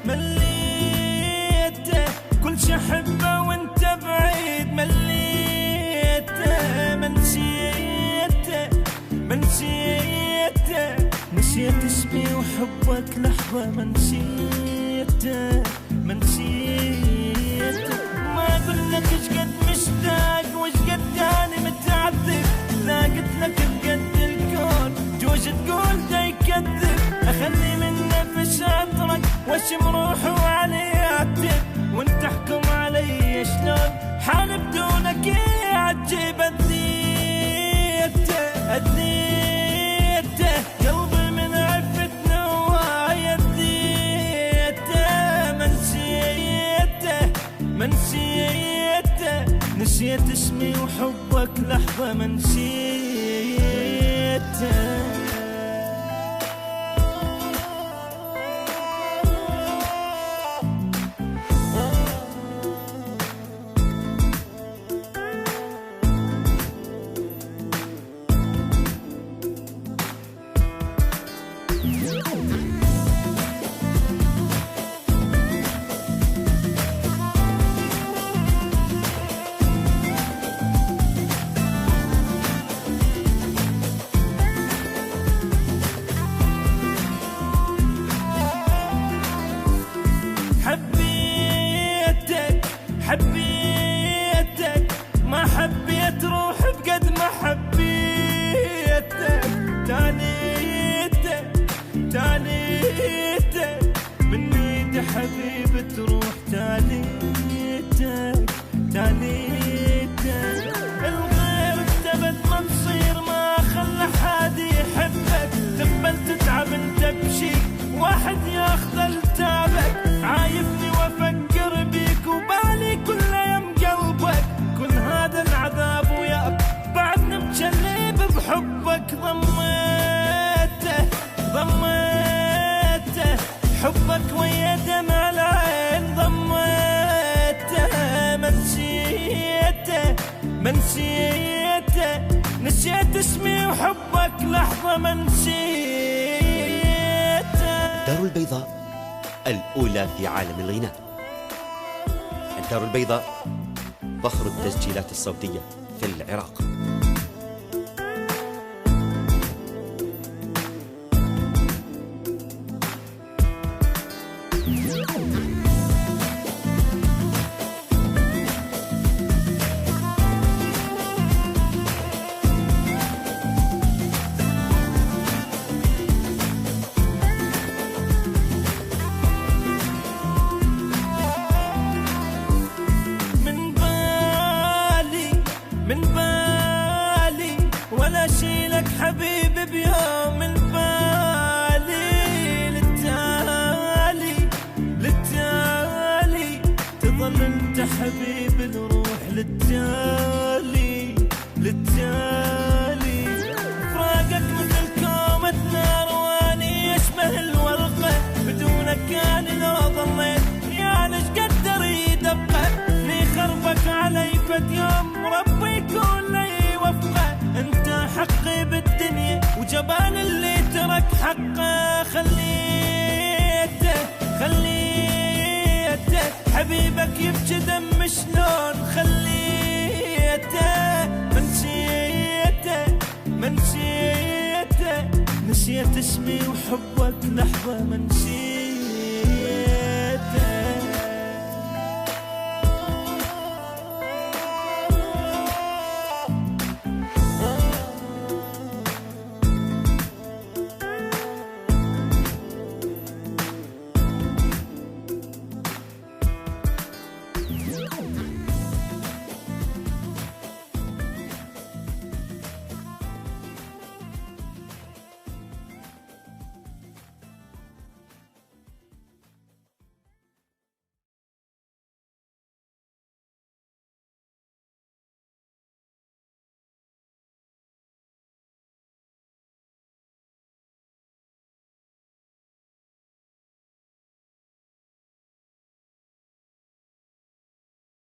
مليته كل شي احبه وانت بعيد، مليته منسيته نسيت اسمي وحبك لحظة، منسيته ما قلت ايش قد مشتاق وايش قد اني متعذب، لا قلت لك بقد الكون جوج تقول دا يكذب، اخلي من نفس عطرك واشم روحه وعلي اعتب، وانت احكم علي شلون حال بدونك يعجب، أذيته قلبي من عفة نوايا، أذيته منسيته نسيت اسمي وحبك لحظة، منسيته. حبيتك ما حبيت روح بقد ما حبيتك، تاليتك من ايدي حبيب تروح، تاليتك الغير تبت ما تصير، ما خلى حد يحبك، تقبل تتعب انت بشي واحد ياخذ التعبك، عايفني وافكر بيك وبالي كل يوم قلبك، كل هذا العذاب وياك بعدنا متشلب بحبك، ضميته حبك ويا دمع العين، ضميته منسيته نسيت اسمي وحبك لحظة، منسيته. الدار البيضاء الأولى في عالم الغناء. الدار البيضاء فخر التسجيلات الصوتية في العراق. من بالي ولا شيلك حبيب بيوم، من بالي للتالي تظل انت حبيب نروح للتالي فراقك مثل كومة نار واني يشبه الورقة، بدونك اني لو ظليت يعني ايش قدر يدقق، لي خربك علي فد يوم ربي يكون لي وفقه، انت حقي بالدنيا وجبان اللي ترك حقه، خليته حبيبك يبكي دم شلون، خليته منسيته نسيت اسمي وحبك لحظة، منسيته.